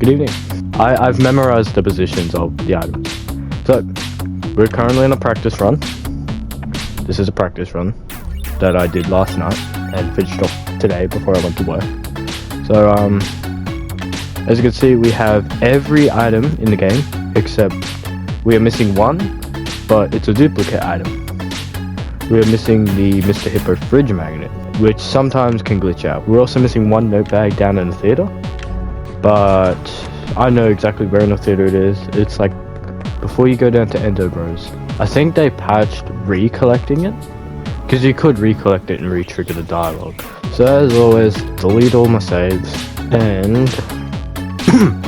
Good evening. I've memorized the positions of the items. So, we're currently in a practice run. This is a practice run that I did last night and finished off today before I went to work. So, as you can see, we have every item in the game except we are missing one, but it's a duplicate item. We are missing the Mr. Hippo fridge magnet, which sometimes can glitch out. We're also missing one note bag down in the theater, but I know exactly where in the theater it is. It's like before you go down to Endo Bros. I think they patched recollecting it, because you could recollect it and re-trigger the dialogue. So as always, delete all my saves and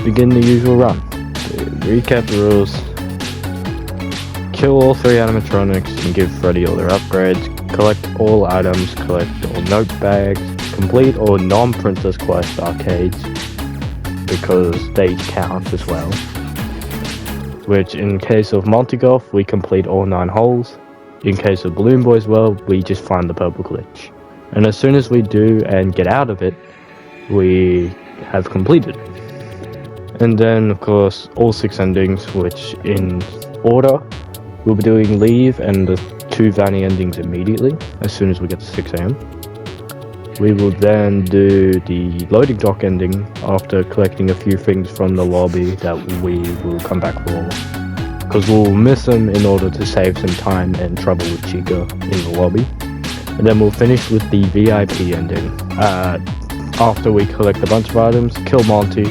begin the usual run. Recap the rules. Kill all 3 animatronics and give Freddy all their upgrades. Collect all items, collect all note bags, complete all non-Princess Quest arcades, because they count as well. Which in case of Multi-Golf, we complete all 9 holes. In case of Balloon Boys World, we just find the purple glitch. And as soon as we do and get out of it, we have completed. And then of course all 6 endings, which in order, we'll be doing Leave and the 2 Vanny endings immediately, as soon as we get to 6 AM. We will then do the loading dock ending after collecting a few things from the lobby that we will come back for, because we'll miss them in order to save some time and trouble with Chica in the lobby. And then we'll finish with the VIP ending, after we collect a bunch of items, kill Monty,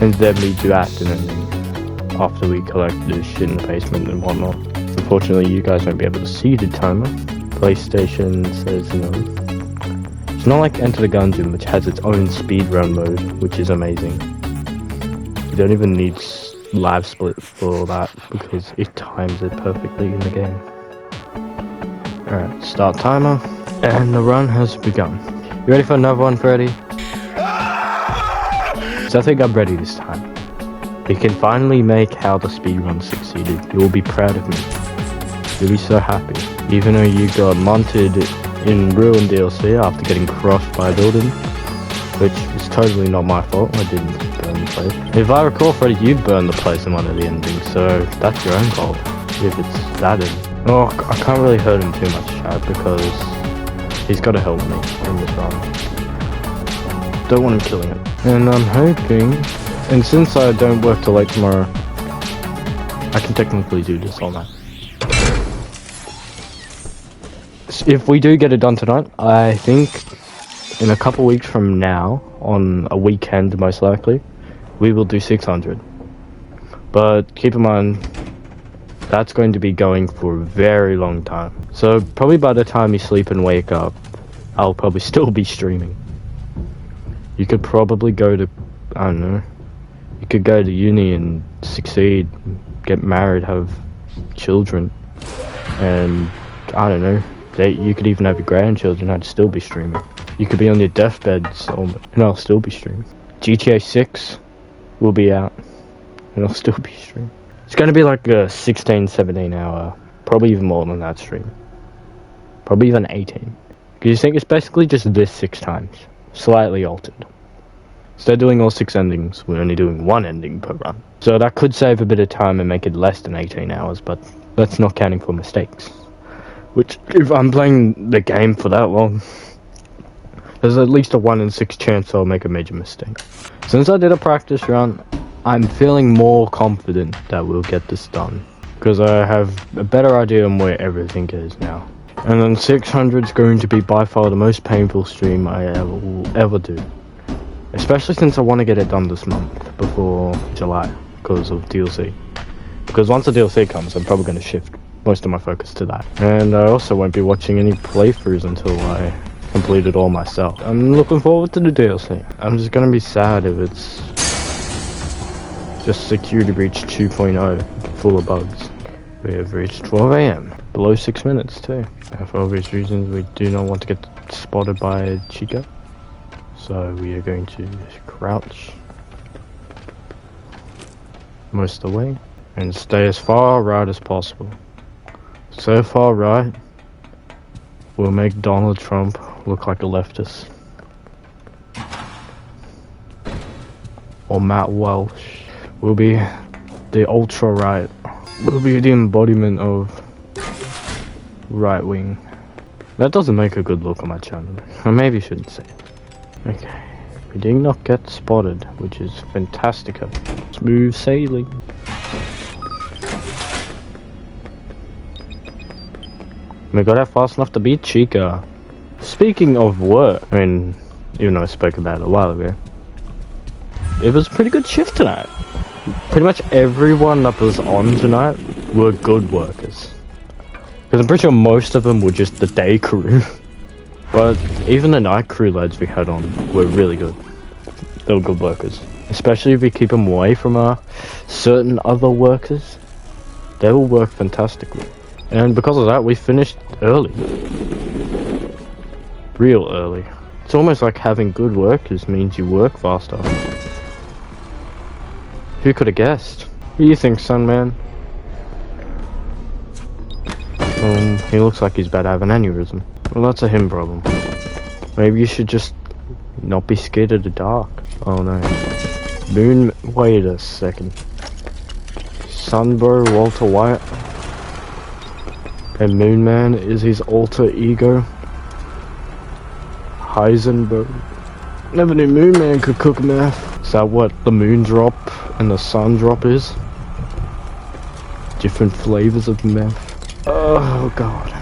and then we do Acton ending after we collect the shit in the basement and whatnot. Unfortunately, you guys won't be able to see the timer. PlayStation says no. It's not like Enter the Gungeon, which has its own speedrun mode, which is amazing. You don't even need live split for that, because it times it perfectly in the game. Alright, start timer, and the run has begun. You ready for another one, Freddy? So I think I'm ready this time. We can finally make how the speedrun succeeded. You will be proud of me. You'll be so happy. Even though you got monted in Ruin DLC after getting crushed by a building, which is totally not my fault. I didn't burn the place. If I recall, Freddy, you burned the place in one of the endings, so that's your own fault. If it's that in. Oh, I can't really hurt him too much, Chad, because he's got to help me in this run. Don't want him killing it. And I'm hoping, and since I don't work till late tomorrow, I can technically do this all night. If we do get it done tonight, I think in a couple weeks from now, on a weekend most likely, we will do 600. But keep in mind, that's going to be going for a very long time. So probably by the time you sleep and wake up, I'll probably still be streaming. You could probably go to, I don't know, you could go to uni and succeed, get married, have children, and I don't know, you could even have your grandchildren. I'd still be streaming. You could be on your deathbeds, and I'll still be streaming. GTA 6 will be out, and I'll still be streaming. It's going to be like a 16-17 hour, probably even more than that stream. Probably even 18. Because you think it's basically just this 6 times, slightly altered. Instead of doing all 6 endings, we're only doing 1 ending per run. So that could save a bit of time and make it less than 18 hours, but that's not counting for mistakes. Which, if I'm playing the game for that long, there's at least a 1 in 6 chance I'll make a major mistake. Since I did a practice run, I'm feeling more confident that we'll get this done, because I have a better idea on where everything is now. And then 600 is going to be by far the most painful stream I will ever do. Especially since I want to get it done this month, before July, because of DLC. Because once the DLC comes, I'm probably going to shift most of my focus to that. And I also won't be watching any playthroughs until I complete it all myself. I'm looking forward to the DLC. I'm just going to be sad if it's just Security Breach 2.0, full of bugs. We have reached 12 AM, below 6 minutes too. And for obvious reasons, we do not want to get spotted by Chica. So we are going to crouch most of the way and stay as far right as possible. So far right, we'll make Donald Trump look like a leftist. or Matt Welsh will be the ultra right. Will be the embodiment of right wing. That doesn't make a good look on my channel. I maybe shouldn't say it. Okay. We did not get spotted, which is fantastica. Smooth sailing. We got out fast enough to beat Chica. Speaking of work, I mean, even though I spoke about it a while ago, it was a pretty good shift tonight. Pretty much everyone that was on tonight were good workers. Because I'm pretty sure most of them were just the day crew. But even the night crew lads we had on were really good. They were good workers. Especially if we keep them away from certain other workers. They will work fantastically. And because of that, we finished early. Real early. It's almost like having good workers means you work faster. Who could have guessed? What do you think, son man? He looks like he's about to have an aneurysm. Well, that's a him problem. Maybe you should just not be scared of the dark. Oh no. Moon, wait a second. Sunbro Walter White. And Moon Man is his alter ego. Heisenberg. Never knew Moon Man could cook meth. Is that what the moon drop and the sun drop is? Different flavors of meth. Oh god.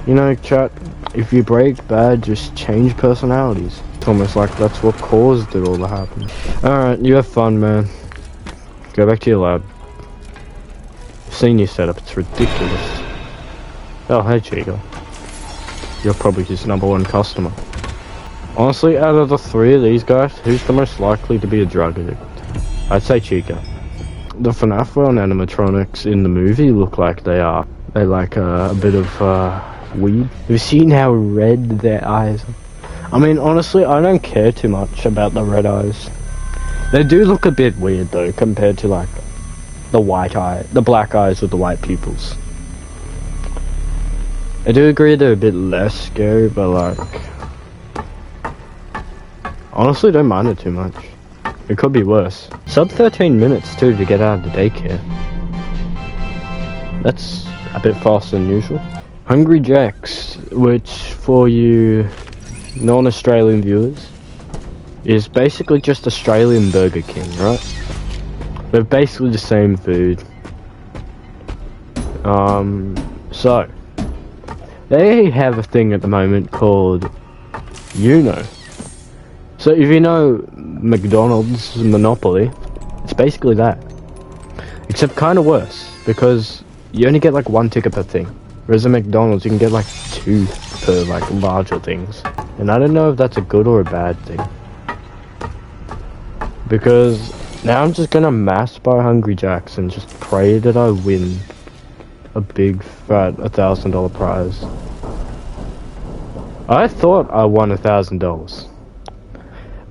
You know, chat, if you break bad, just change personalities. It's almost like that's what caused it all to happen. Alright, you have fun, man. Go back to your lab. I've seen your setup, it's ridiculous. Oh, hey Chico. You're probably his #1 customer. Honestly, out of the 3 of these guys, who's the most likely to be a drug addict? I'd say Chica. The FNAF and animatronics in the movie look like they are. They like a bit of weed. Have you seen how red their eyes are? I mean, honestly, I don't care too much about the red eyes. They do look a bit weird though, compared to like the black eyes with the white pupils. I do agree they're a bit less scary, but like, honestly, don't mind it too much. It could be worse. Sub 13 minutes too to get out of the daycare. That's a bit faster than usual. Hungry Jack's, which for you non-Australian viewers, is basically just Australian Burger King, right? They're basically the same food. So they have a thing at the moment called Uno. So if you know McDonald's Monopoly, it's basically that. Except kind of worse, because you only get like 1 ticket per thing. Whereas at McDonald's, you can get like 2 per like larger things. And I don't know if that's a good or a bad thing. Because now I'm just gonna mass buy Hungry Jack's and just pray that I win a big fat $1,000 prize. I thought I won $1,000.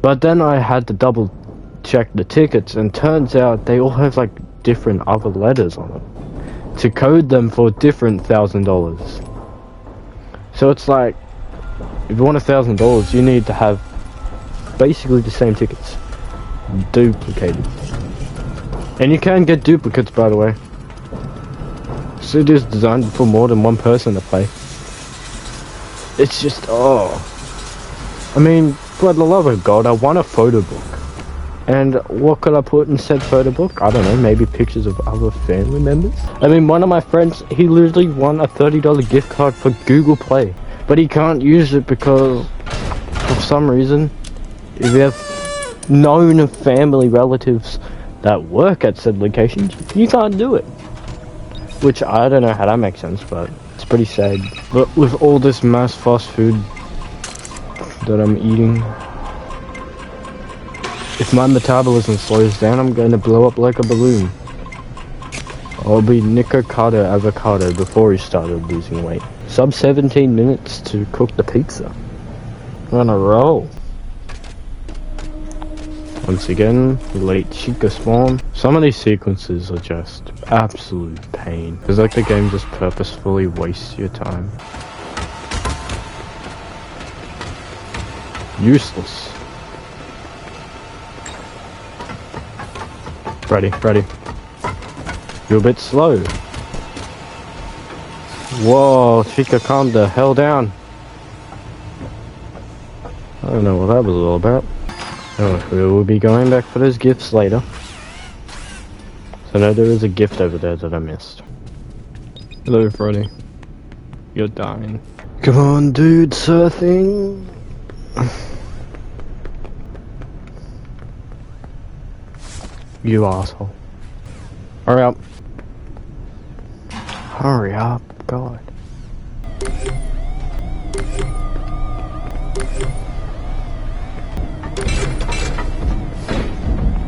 But then I had to double check the tickets, and turns out they all have like different other letters on them to code them for different $1,000. So it's like, if you want $1,000, you need to have basically the same tickets duplicated. And you can get duplicates, by the way. So it is designed for more than one person to play. It's just, oh, I mean, for the love of God, I want a photo book. And what could I put in said photo book? I don't know, maybe pictures of other family members? I mean, one of my friends, he literally won a $30 gift card for Google Play. But he can't use it because, for some reason, if you have known family relatives that work at said locations, you can't do it. Which, I don't know how that makes sense, but it's pretty sad. But with all this mass fast food that I'm eating, if my metabolism slows down, I'm going to blow up like a balloon. I'll be Nico Carter avocado before he started losing weight. Sub 17 minutes to cook the pizza. On a roll. Once again, late Chica spawn. Some of these sequences are just absolute pain. It's like the game just purposefully wastes your time. Useless. Freddy. You're a bit slow. Whoa, Chica, calm the hell down. I don't know what that was all about. Oh, we will be going back for those gifts later. So no, there is a gift over there that I missed. Hello, Freddy. You're dying. Come on, dude, surfing. You asshole. Hurry up. Hurry up, God.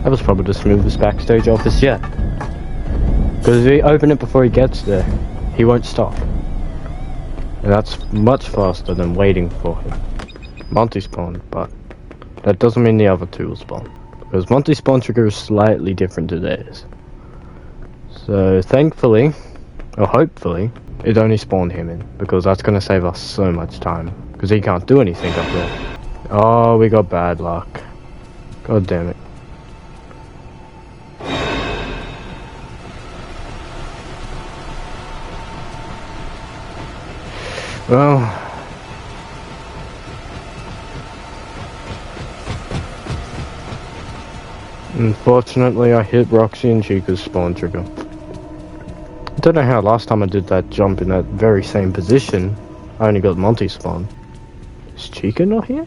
That was probably the smoothest backstage office yet. Because if we open it before he gets there, he won't stop. And that's much faster than waiting for him. Monty spawned, but that doesn't mean the other two will spawn. Because Monty's spawn trigger is slightly different to theirs. So thankfully, or hopefully, it only spawned him in. Because that's going to save us so much time. Because he can't do anything up there. Oh, we got bad luck. God damn it. Well, unfortunately I hit Roxy and Chica's spawn trigger. I don't know how last time I did that jump in that very same position, I only got Monty spawn. Is Chica not here?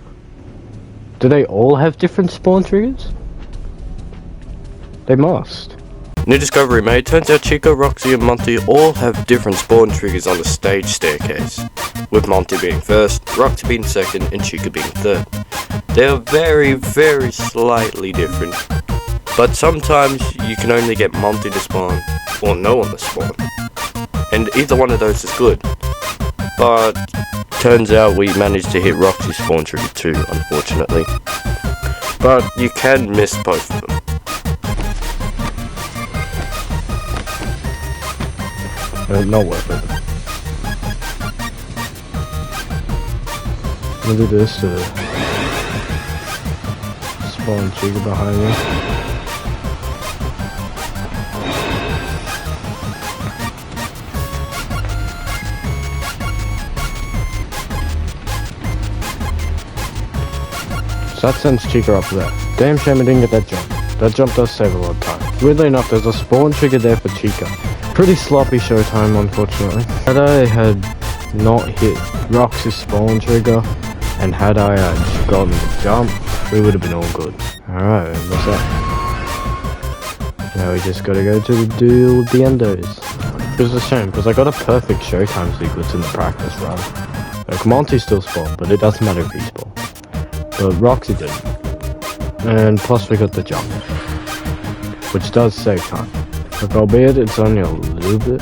Do they all have different spawn triggers? They must. New discovery made. Turns out Chica, Roxy and Monty all have different spawn triggers on the stage staircase. With Monty being first, Roxy being second and Chica being third. They are very, very slightly different. But sometimes you can only get Monty to spawn, or no one to spawn. And either one of those is good. But turns out we managed to hit Roxy's spawn trigger too, unfortunately. But you can miss both of them. Not worth it. I'm gonna do this to spawn Chica behind me. So that sends Chica up there. Damn shame I didn't get that jump. That jump does save a lot of time. Weirdly enough, there's a spawn trigger there for Chica. Pretty sloppy showtime, unfortunately. Had I had not hit Roxy's spawn trigger, and had I gotten the jump, we would have been all good. Alright, what's that? Now we just gotta go to the duel with the endos. It was a shame, because I got a perfect showtime sequence in the practice run. Like, Monty still spawned, but it doesn't matter if he spawned. But Roxy didn't. And plus we got the jump, which does save time. Like, albeit it's only a little bit,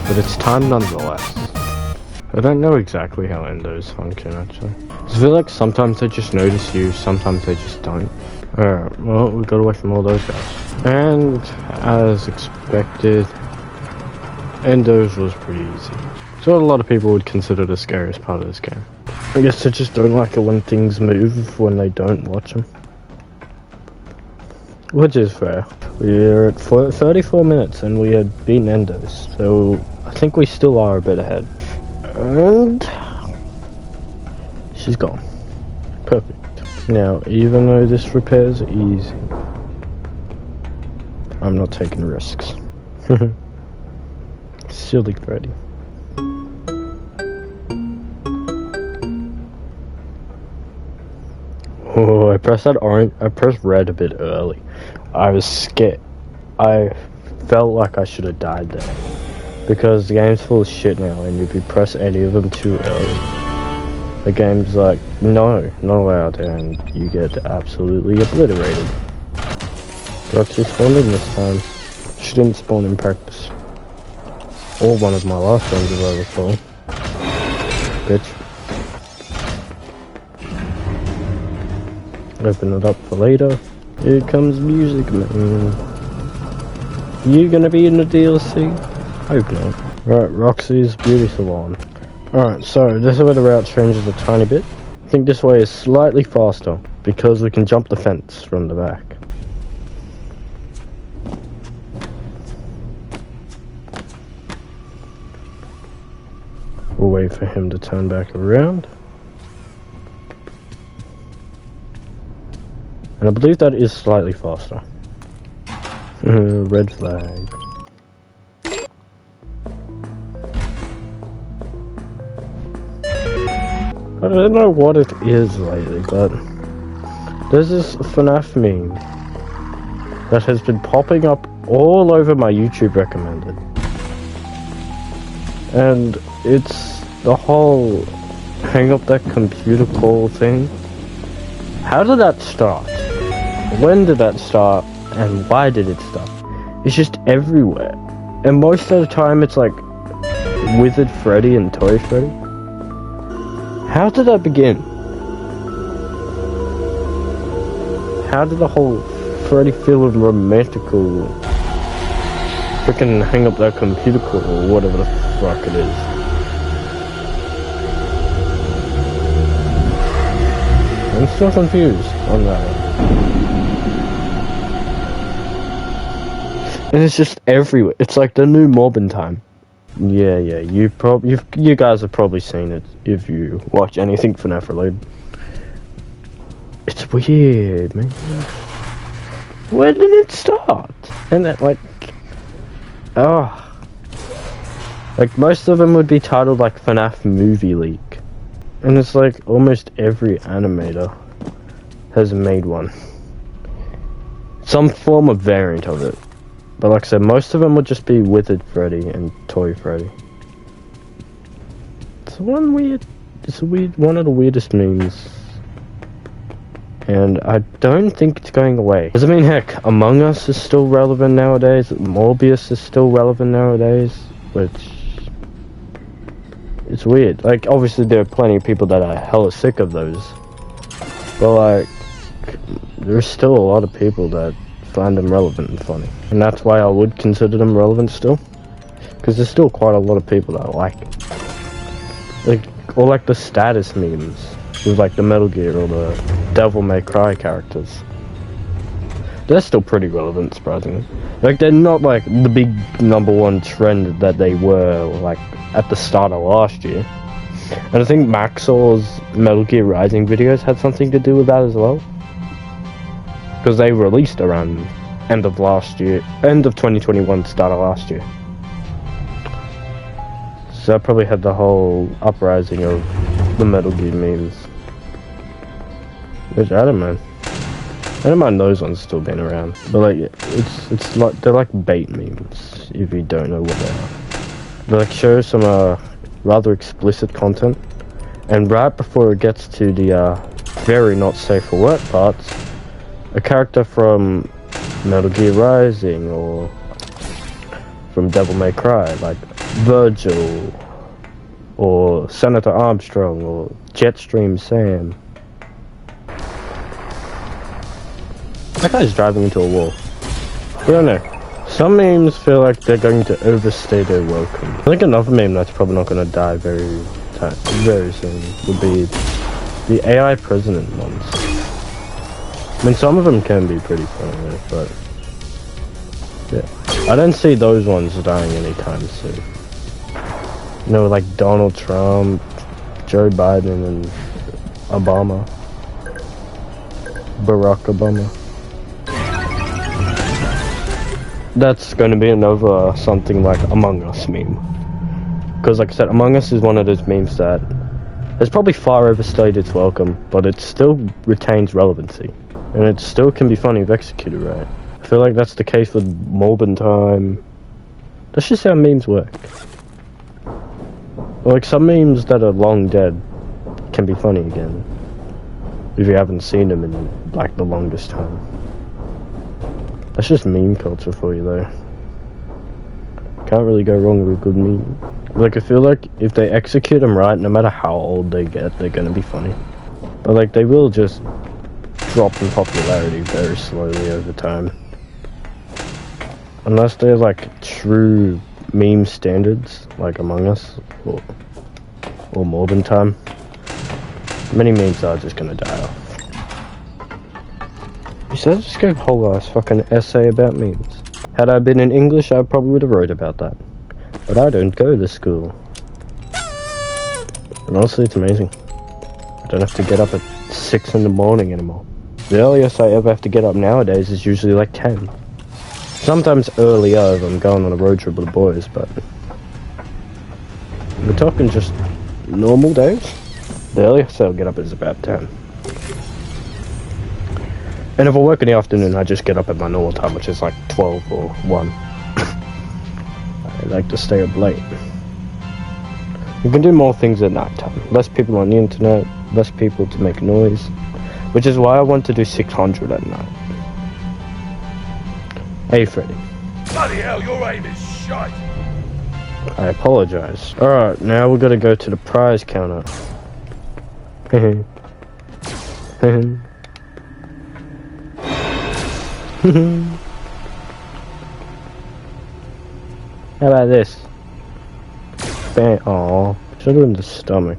but it's time nonetheless. I don't know exactly how endos function actually. I feel like sometimes they just notice you, sometimes they just don't. Alright, well, we got away from all those guys. And as expected, endos was pretty easy. It's what a lot of people would consider the scariest part of this game. I guess they just don't like it when things move when they don't watch them. Which is fair. We're at 34 minutes and we had beaten endos, so I think we still are a bit ahead. And she's gone. Perfect. Now, even though this repair's easy, I'm not taking risks. Silly Freddy. Oh, I pressed that orange. I pressed red a bit early. I was scared. I felt like I should have died there. Because the game's full of shit now, and if you press any of them too early, the game's like, no, not allowed, and you get absolutely obliterated. Roxy spawned in this time. She didn't spawn in practice. Or one of my last ones, if I recall. Bitch. Open it up for later. Here comes music, man. You gonna be in the DLC? Hope not. Right, Roxy's beauty salon. Alright, so this is where the route changes a tiny bit. I think this way is slightly faster because we can jump the fence from the back. We'll wait for him to turn back around. And I believe that is slightly faster. Red flag. I don't know what it is lately, but there's this FNAF meme that has been popping up all over my YouTube recommended. And it's the whole hang up that computer call thing. How did that start? When did that start? And why did it start? It's just everywhere. And most of the time it's like Wizard Freddy and Toy Freddy. How did that begin? How did the whole Freddy feeling romantical freaking hang up that computer call or whatever the fuck it is? I'm still confused on that one. And it's just everywhere. It's like the new Morbin time. Yeah, you guys have probably seen it if you watch anything FNAF related. It's weird, man. Where did it start? And that, like, like most of them would be titled like FNAF movie leak, and it's like almost every animator has made one, some form of variant of it. But like I said, most of them would just be Withered Freddy and Toy Freddy. It's one of the weirdest memes. And I don't think it's going away. Does it mean, heck, Among Us is still relevant nowadays? Morbius is still relevant nowadays? Which... it's weird. Like, obviously there are plenty of people that are hella sick of those. But like, there's still a lot of people that find them relevant and funny. And that's why I would consider them relevant still. Because there's still quite a lot of people that like it. Like, or like the status memes. With like the Metal Gear or the Devil May Cry characters. They're still pretty relevant, surprisingly. Like, they're not like the big #1 trend that they were like at the start of last year. And I think Maxor's Metal Gear Rising videos had something to do with that as well. Because they released around end of 2021, start of last year. So I probably had the whole uprising of the Metal Gear memes. Which I don't mind those ones still being around. But like, it's like, they're like bait memes, if you don't know what they are. They like show some rather explicit content, and right before it gets to the very not safe for work parts, a character from Metal Gear Rising or from Devil May Cry, like Virgil or Senator Armstrong or Jetstream Sam. That guy's driving into a wall. I don't know. Some memes feel like they're going to overstay their welcome. I think another meme that's probably not going to die very soon would be the AI president ones. I mean, some of them can be pretty funny, but yeah, I don't see those ones dying anytime soon. You know, like Donald Trump, Joe Biden, and Obama. Barack Obama. That's going to be another something like Among Us meme. Because like I said, Among Us is one of those memes that has probably far overstayed its welcome, but it still retains relevancy. And it still can be funny if executed right. I feel like that's the case with Morbin Time. That's just how memes work. Like, some memes that are long dead can be funny again, if you haven't seen them in like the longest time. That's just meme culture for you though. Can't really go wrong with a good meme. Like, I feel like if they execute them right, no matter how old they get, they're gonna be funny. But like, they will just drop in popularity very slowly over time. Unless they're like true meme standards, like Among Us or Morbin Time. Many memes are just gonna die off. You said just go whole ass fucking essay about memes. Had I been in English, I probably would have wrote about that. But I don't go to school. And honestly, it's amazing. I don't have to get up at 6 in the morning anymore. The earliest I ever have to get up nowadays is usually like 10. Sometimes earlier if I'm going on a road trip with the boys, but we're talking just normal days. The earliest I'll get up is about 10. And if I work in the afternoon, I just get up at my normal time, which is like 12 or 1. I like to stay up late. You can do more things at night time. Less people on the internet, less people to make noise. Which is why I want to do 600 at night. Hey, Freddy. Bloody hell, your aim is shite. I apologize. Alright, now we're gonna go to the prize counter. How about this? Bang. Aww. Should have in the stomach.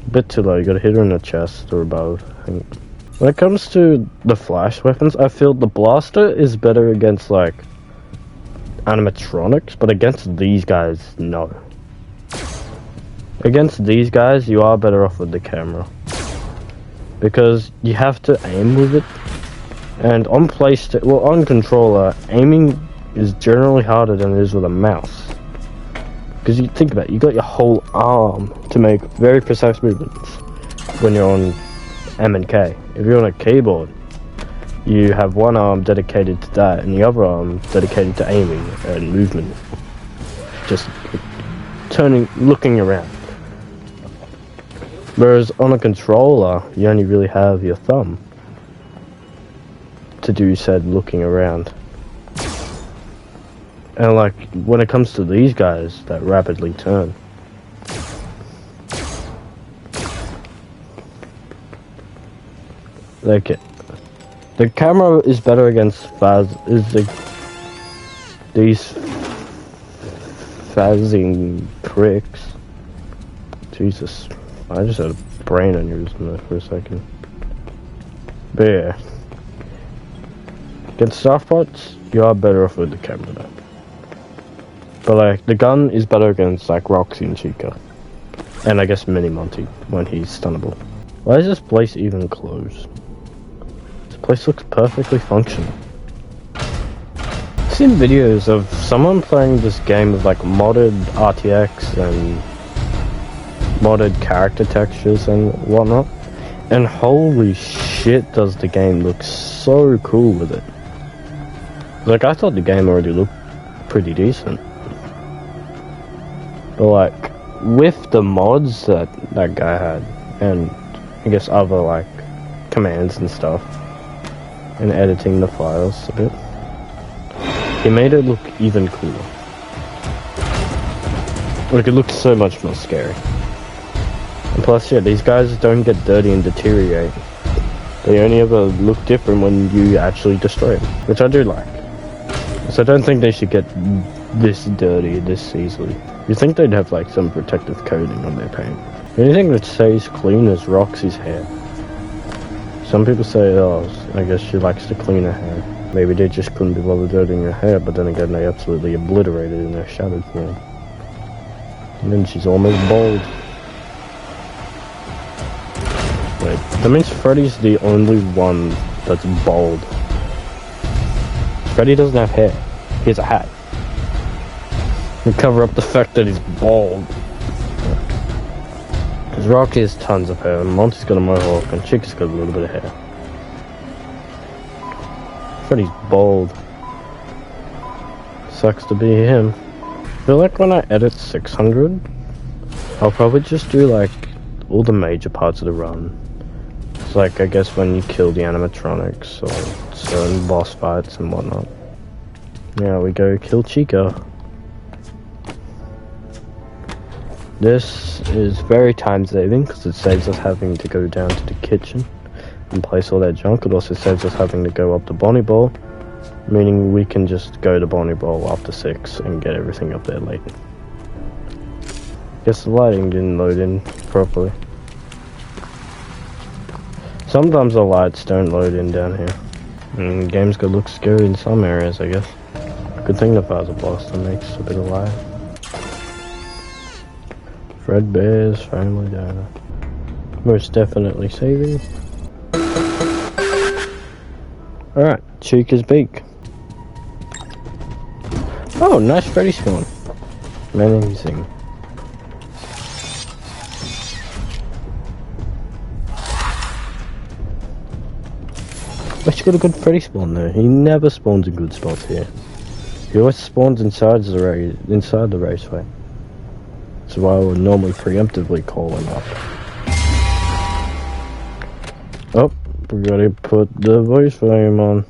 A bit too low, you gotta hit her in the chest or above. When it comes to the flash weapons, I feel the blaster is better against like animatronics, but against these guys, no. Against these guys, you are better off with the camera. Because you have to aim with it. And on PlayStation, well, on controller, aiming is generally harder than it is with a mouse. Because you think about it, you got your whole arm to make very precise movements when you're on M and K. If you're on a keyboard, you have one arm dedicated to that and the other arm dedicated to aiming and movement. Just turning, looking around. Whereas on a controller, you only really have your thumb to do said looking around. And like, when it comes to these guys that rapidly turn, like the camera is better against these phazzing pricks. Jesus, I just had a brain aneurysm there for a second. But yeah, against soft parts, you are better off with the camera though. But like, the gun is better against like Roxy and Chica. And I guess Mini Monty when he's stunnable. Why is this place even closed? This place looks perfectly functional. I've seen videos of someone playing this game with like modded RTX and modded character textures and whatnot. And holy shit does the game look so cool with it. Like, I thought the game already looked pretty decent. But like, with the mods that that guy had, and I guess other like commands and stuff, and editing the files a bit, he made it look even cooler. Like, it looks so much more scary. And plus, yeah, these guys don't get dirty and deteriorate. They only ever look different when you actually destroy them, which I do like. So I don't think they should get this dirty this easily. You'd think they'd have like some protective coating on their paint. Anything that stays clean is Roxy's hair. Some people say, oh, I guess she likes to clean her hair. Maybe they just couldn't be bothered dirtying her hair, but then again they absolutely obliterated in their shadowed form. And then she's almost bald. Wait, that means Freddy's the only one that's bald. Freddy doesn't have hair. He has a hat. To cover up the fact that he's bald. Because Rocky has tons of hair, and Monty's got a mohawk, and Chica's got a little bit of hair. Freddy's bald. Sucks to be him. I feel like when I edit 600, I'll probably just do like all the major parts of the run. It's like, I guess when you kill the animatronics, or certain boss fights and whatnot. Now we go kill Chica. This is very time saving because it saves us having to go down to the kitchen and place all that junk. It also saves us having to go up to Bonnie Ball, meaning we can just go to Bonnie Ball after 6 and get everything up there late. Guess the lighting didn't load in properly. Sometimes the lights don't load in down here. And games could look scary in some areas, I guess. Good thing the Plaza Blaster makes a bit of light. Fredbear's Family Diner. Most definitely saving. Alright, Chica's Beak. Oh, nice Freddy spawn. Amazing. But you got a good Freddy spawn there. He never spawns in good spots here. He always spawns inside the raceway. That's why I would normally preemptively call him up. Oh, we gotta put the voice volume on.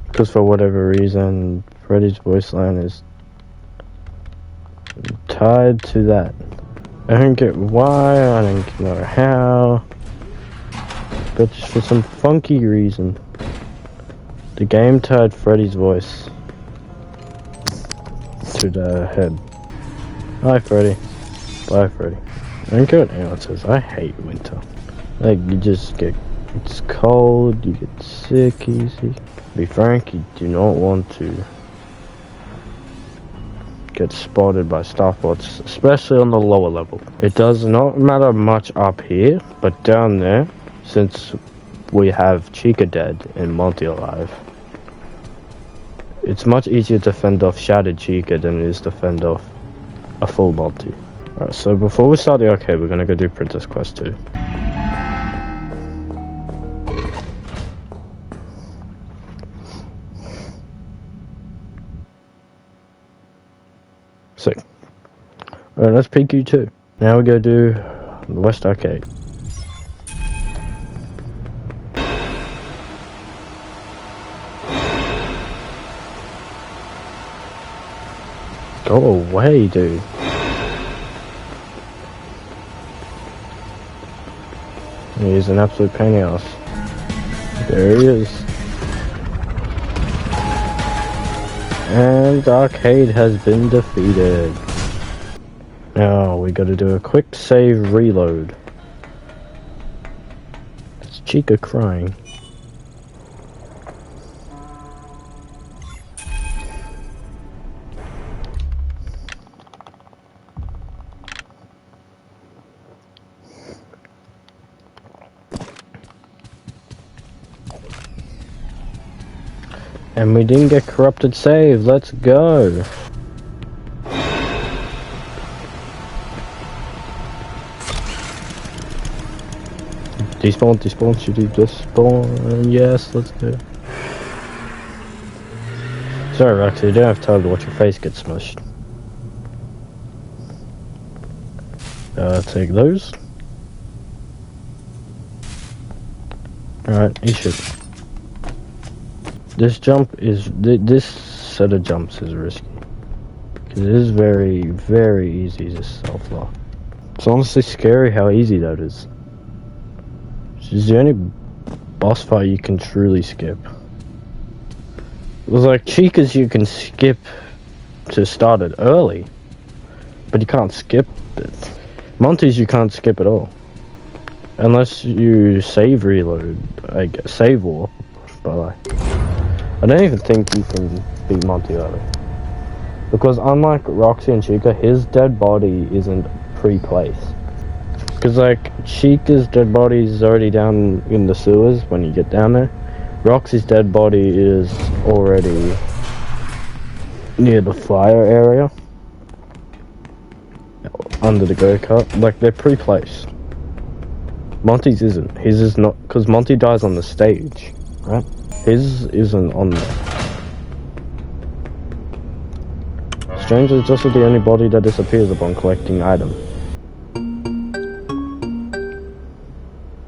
Because for whatever reason, Freddy's voice line is tied to that. I don't get why, I don't know how, but just for some funky reason, the game tied Freddy's voice to the head. Hi Freddy. Bye Freddy. I don't care what anyone says, I hate winter. Like, you just get, it's cold, you get sick easy. To be frank, you do not want to get spotted by staffbots, especially on the lower level. It does not matter much up here, but down there, since we have Chica dead and Monty alive, it's much easier to fend off Shattered Chica than it is to fend off a full Monty. Alright, so before we start the arcade, we're gonna go do Princess Quest 2. Sick. Alright, let's PQ2. Now we go do the West Arcade. Go away, dude. He's an absolute pain in the ass. There he is. And the arcade has been defeated. Now we gotta do a quick save reload. It's Chica crying. And we didn't get corrupted save. Let's go. Despawn, should you just spawn? Yes, let's go. Sorry, Roxy, you don't have time to watch your face get smushed. Take those. Alright, you should. This jump is, this set of jumps is risky. Because it is very, very easy to self-lock. It's honestly scary how easy that is. It's the only boss fight you can truly skip. It was like Chica's you can skip to start it early, but you can't skip it. Monty's you can't skip at all. Unless you save reload, I guess, save warp, but I don't even think you can beat Monty early. Because unlike Roxy and Chica, his dead body isn't pre-placed. Because like, Chica's dead body is already down in the sewers when you get down there. Roxy's dead body is already near the fire area. Under the go-kart. Like, they're pre-placed. Monty's isn't. His is not, because Monty dies on the stage, right? His isn't on there. Strangely, it's also the only body that disappears upon collecting item.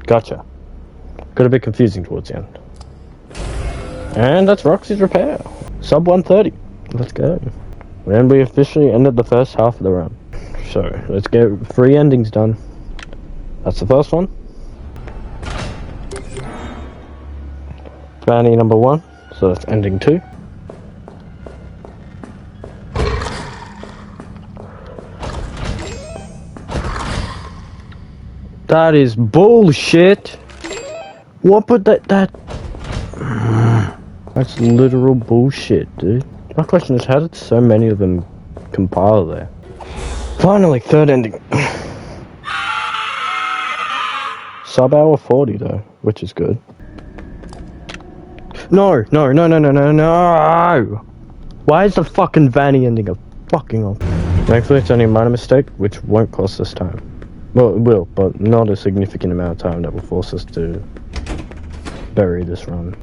Gotcha. Got a bit confusing towards the end. And that's Roxy's repair. Sub 130. Let's go. And we officially ended the first half of the run. So, let's get 3 endings done. That's the first one. Bounty number 1, so that's ending 2. That is bullshit. What put that That's literal bullshit, dude. My question is, how did so many of them compile there? Finally, third ending. Sub hour 40 though, which is good. No! Why is the fucking Vanny ending up fucking up? Thankfully it's only a minor mistake, which won't cost us time. Well, it will, but not a significant amount of time that will force us to bury this run.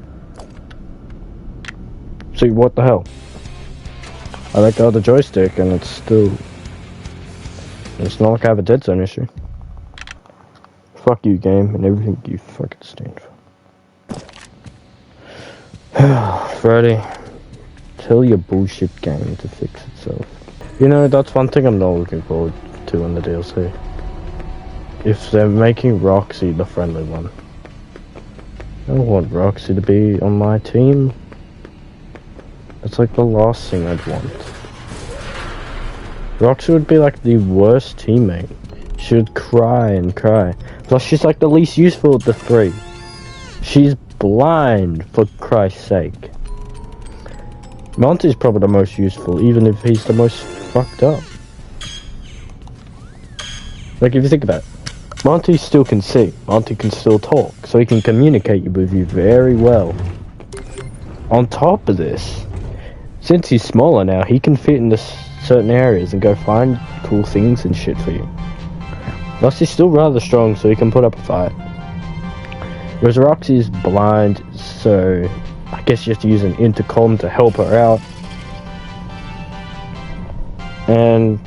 See, what the hell? I let go of the joystick and it's still... It's not like I have a dead zone issue. Fuck you, game, and everything you fucking stand for. Freddy, tell your bullshit game to fix itself. You know, that's one thing I'm not looking forward to in the DLC. If they're making Roxy the friendly one. I don't want Roxy to be on my team. That's like the last thing I'd want. Roxy would be like the worst teammate. She would cry and cry. Plus she's like the least useful of the three. She's blind, for Christ's sake. Monty's probably the most useful, even if he's the most fucked up. Like, if you think about it, Monty still can see, Monty can still talk, so he can communicate with you very well. On top of this, since he's smaller now, he can fit into certain areas and go find cool things and shit for you. Plus he's still rather strong, so he can put up a fight. Whereas Roxy's blind, so I guess you have to use an intercom to help her out. And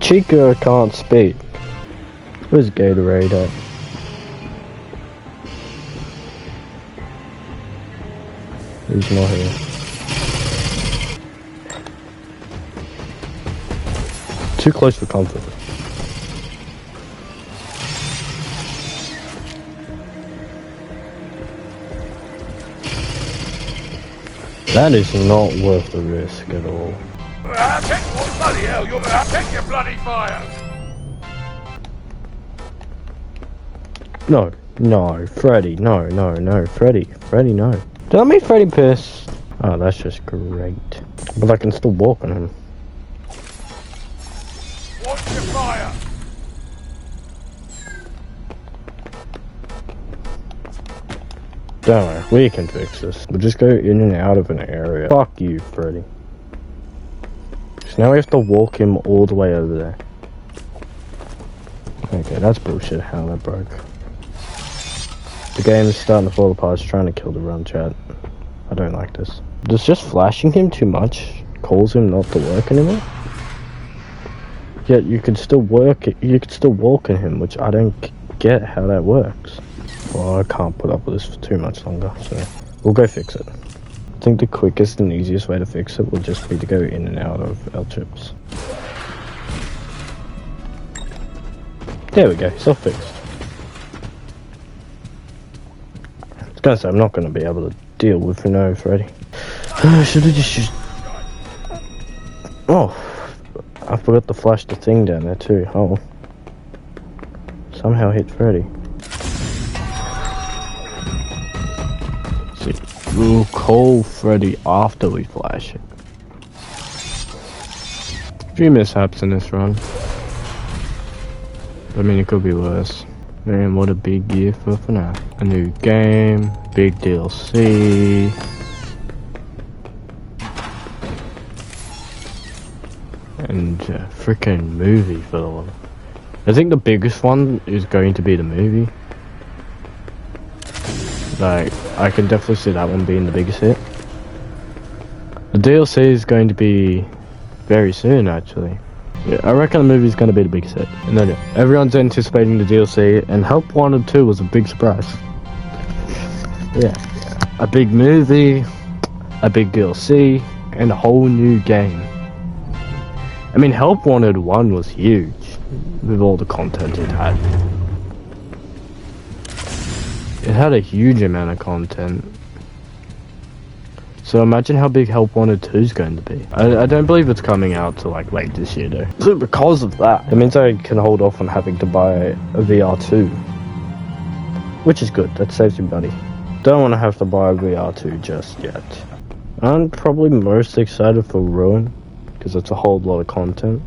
Chica can't speak. Where's Gatorade at? He's not here. Too close for comfort. That is not worth the risk at all. What bloody hell? You're gonna take your bloody fire! No, Freddy, no, Freddy, no. Did that make Freddy pissed? Oh, that's just great. But I can still walk on him. Watch your fire! Don't worry, we can fix this. We'll just go in and out of an area. Fuck you, Freddy. So now we have to walk him all the way over there. Okay, that's bullshit how that broke. The game is starting to fall apart. It's trying to kill the run, chat. I don't like this. Does just flashing him too much cause him not to work anymore? Yet you could still work it. You could still walk in him, which I don't get how that works. Well, I can't put up with this for too much longer, so we'll go fix it. I think the quickest and easiest way to fix it will just be to go in and out of L chips. There we go, it's all fixed. I was gonna say I'm not gonna be able to deal with no Freddy. Should have just... Oh, I forgot to flash the thing down there too. Oh, somehow hit Freddy. We'll call Freddy after we flash it. A few mishaps in this run. I mean, it could be worse. Man, what a big year for FNAF. A new game, big DLC. And a freaking movie for the one. I think the biggest one is going to be the movie. Like, I can definitely see that one being the biggest hit. The DLC is going to be very soon, actually. Yeah, I reckon the movie is going to be the biggest hit. And then everyone's anticipating the DLC, and Help Wanted 2 was a big surprise. Yeah, a big movie, a big DLC, and a whole new game. I mean, Help Wanted 1 was huge, with all the content it had. It had a huge amount of content. So imagine how big Help Wanted 2 is going to be. I don't believe it's coming out till like late this year though. So because of that, it means I can hold off on having to buy a VR2. Which is good, that saves me money. Don't want to have to buy VR2 just yet. I'm probably most excited for Ruin, because it's a whole lot of content.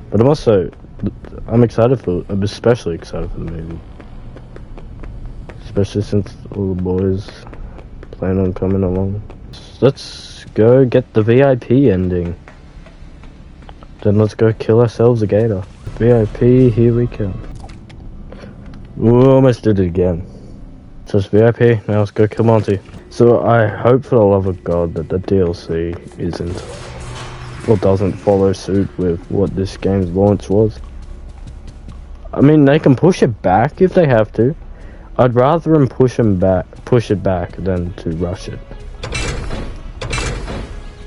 But I'm especially excited for the movie. Especially since all the boys plan on coming along. Let's go get the VIP ending. Then let's go kill ourselves a gator. VIP, here we come. We almost did it again. So it's VIP, now let's go kill Monty. So I hope for the love of God that the DLC doesn't follow suit with what this game's launch was. I mean, they can push it back if they have to. I'd rather them push it back than to rush it.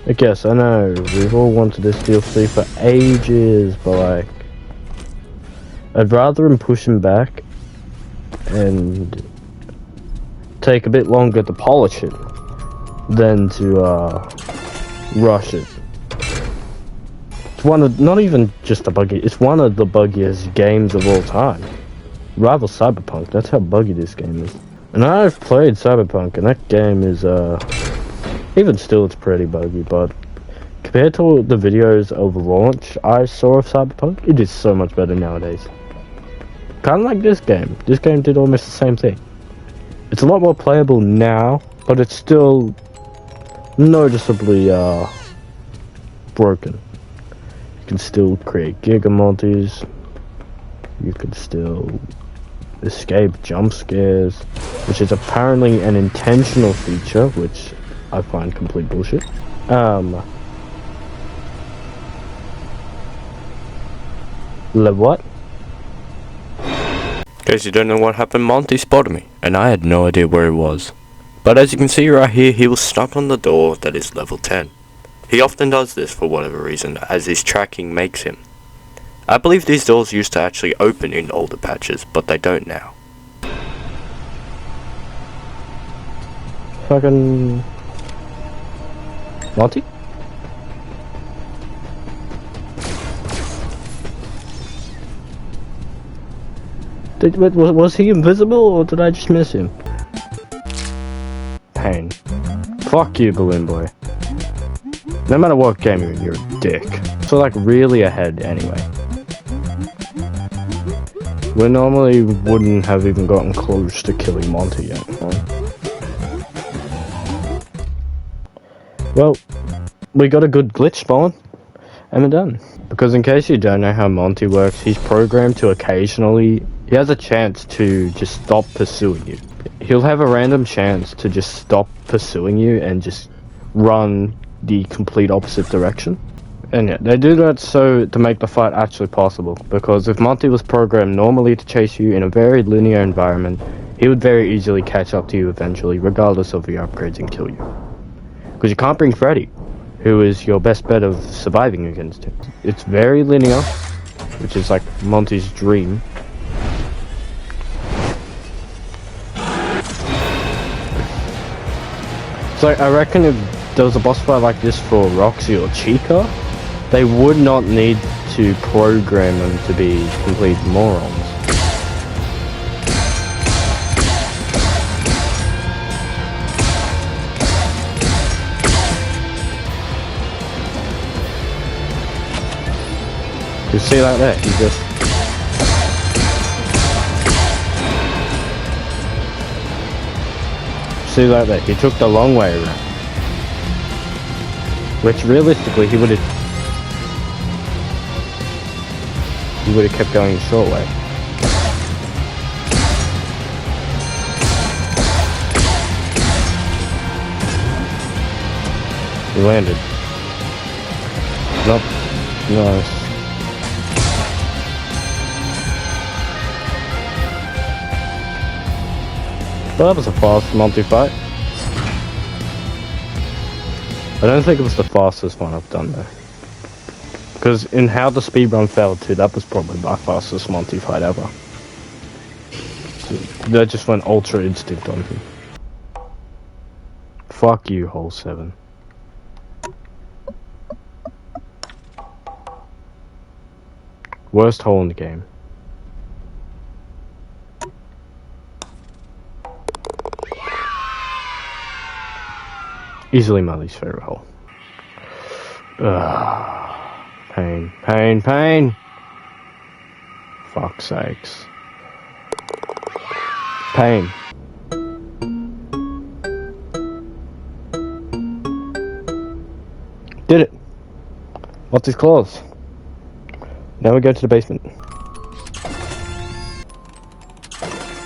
I guess, I know, we've all wanted this DLC for ages, but like, I'd rather them push them back and take a bit longer to polish it than to rush it. It's not even just it's one of the buggiest games of all time. Rival Cyberpunk, that's how buggy this game is. And I've played Cyberpunk, and that game is even still it's pretty buggy, but compared to the videos of launch I saw of Cyberpunk, it is so much better nowadays. Kinda like this game. This game did almost the same thing. It's a lot more playable now, but it's still noticeably broken. You can still create Gigamonties. You can still escape jump scares, which is apparently an intentional feature, which I find complete bullshit. What? In case you don't know what happened, Monty spotted me, and I had no idea where he was. But as you can see right here, he was stuck on the door that is level 10. He often does this for whatever reason, as his tracking makes him. I believe these doors used to actually open in older patches, but they don't now. Fucking Monty? Was he invisible, or did I just miss him? Pain. Fuck you, Balloon Boy. No matter what game you're in, you're a dick. So like really ahead anyway. We normally wouldn't have even gotten close to killing Monty yet. Well, we got a good glitch spawn, and we're done. Because in case you don't know how Monty works, he's programmed to occasionally, he has a chance to just stop pursuing you. He'll have a random chance to just stop pursuing you and just run the complete opposite direction. And yeah, they do that to make the fight actually possible, because if Monty was programmed normally to chase you in a very linear environment, he would very easily catch up to you eventually, regardless of your upgrades, and kill you. Because you can't bring Freddy, who is your best bet of surviving against him. It's very linear, which is like Monty's dream. So I reckon if there was a boss fight like this for Roxy or Chica, they would not need to program them to be complete morons. You see like that, he just... See like that, he took the long way around. Which realistically he would have kept going the short way. He landed. Nope. Nice. Well, that was a fast multi-fight. I don't think it was the fastest one I've done though. Because in how the speedrun failed too, that was probably my fastest multi-fight ever. That just went ultra instinct on him. Fuck you, hole 7. Worst hole in the game. Easily my least favorite hole. Pain, pain, pain! Fuck's sakes. Pain. Did it! What's his claws? Now we go to the basement.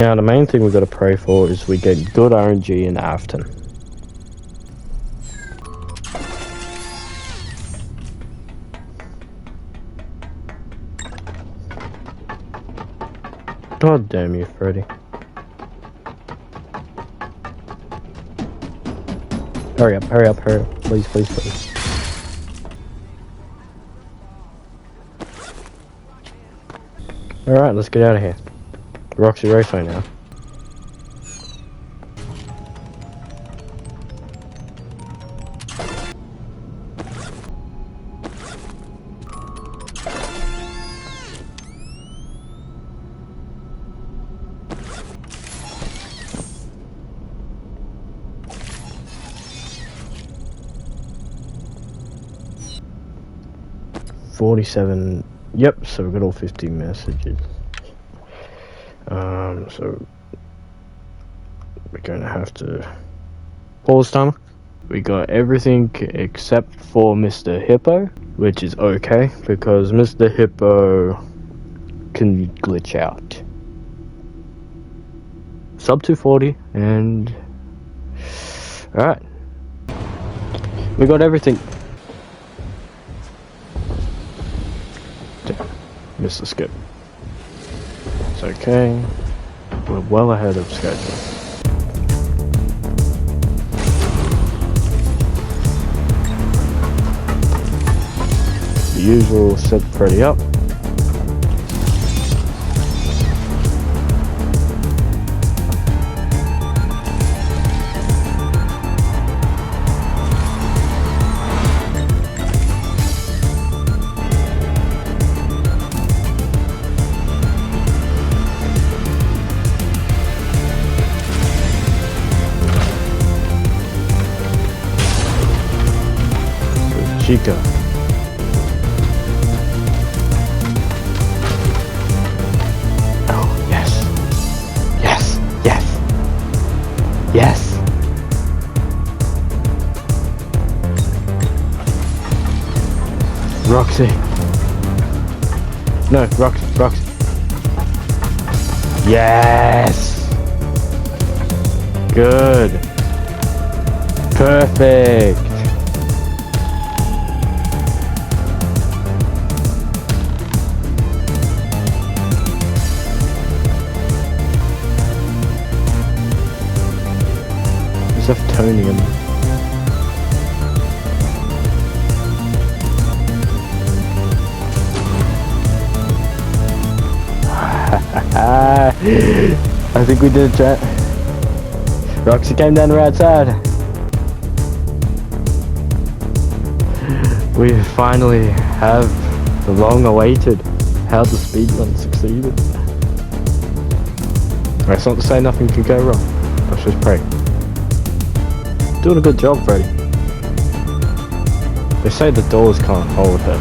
Now the main thing we've got to pray for is we get good RNG in Afton. God damn you, Freddy. Hurry up, hurry up, hurry up. Please, please, please. Alright, let's get out of here. Roxy Raceway now. $47. Yep, so we've got all 50 messages. So we're gonna have to pause timer. We got everything except for Mr. Hippo, which is okay because Mr. Hippo can glitch out. Sub 240 and alright. We got everything. Damn, missed the skip. It's okay. We're well ahead of schedule. The usual set Freddy up. Chica. Oh, yes. Yes. Yes. Yes. Roxy. No, Roxy. Yes. Good. Perfect. Zeftonium. I think we did it, chat. Roxy came down the right side. We finally have the long-awaited how the speedrun succeeded. That's not to say nothing can go wrong. Let's just pray. Doing a good job, Freddy. They say the doors can't hold her.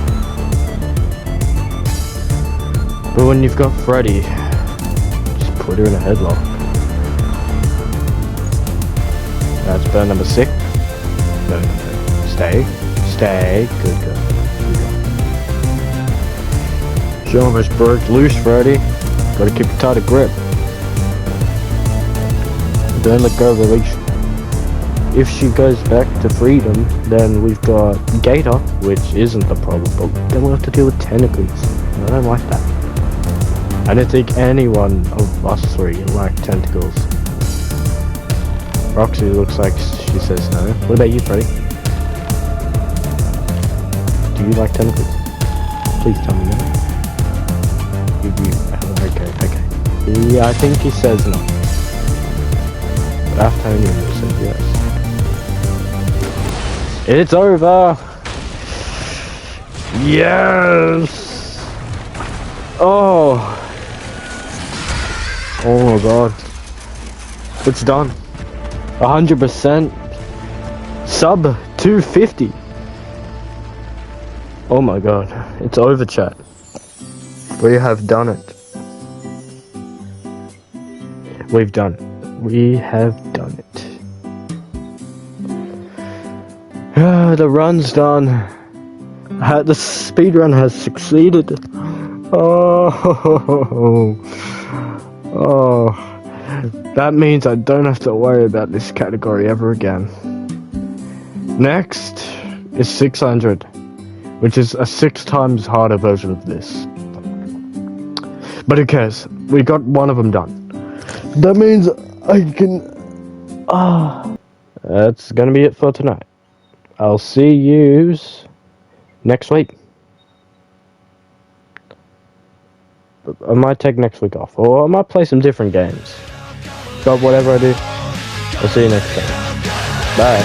But when you've got Freddy, just put her in a headlock. That's burn number 6. No. Stay. Good girl. She almost broke loose, Freddy. Gotta keep a tighter grip. Don't let go of the leash. If she goes back to freedom, then we've got Gator, which isn't the problem, but then we'll have to deal with tentacles. And I don't like that. I don't think anyone of us three like tentacles. Roxy looks like she says no. What about you, Freddy? Do you like tentacles? Please tell me no. Okay. Yeah, I think he says no. But after only said yes. It's over! Yes! Oh! Oh my god. It's done. 100%. Sub 250. Oh my god, it's over, chat. We have done it. We've done it. We have done it. The run's done. The speedrun has succeeded. Oh, oh. That means I don't have to worry about this category ever again. Next is 600, which is a 6 times harder version of this. But who cares? We got one of them done. That means I can... That's gonna be it for tonight. I'll see yous next week. I might take next week off, or I might play some different games. But whatever I do, I'll see you next time. Bye.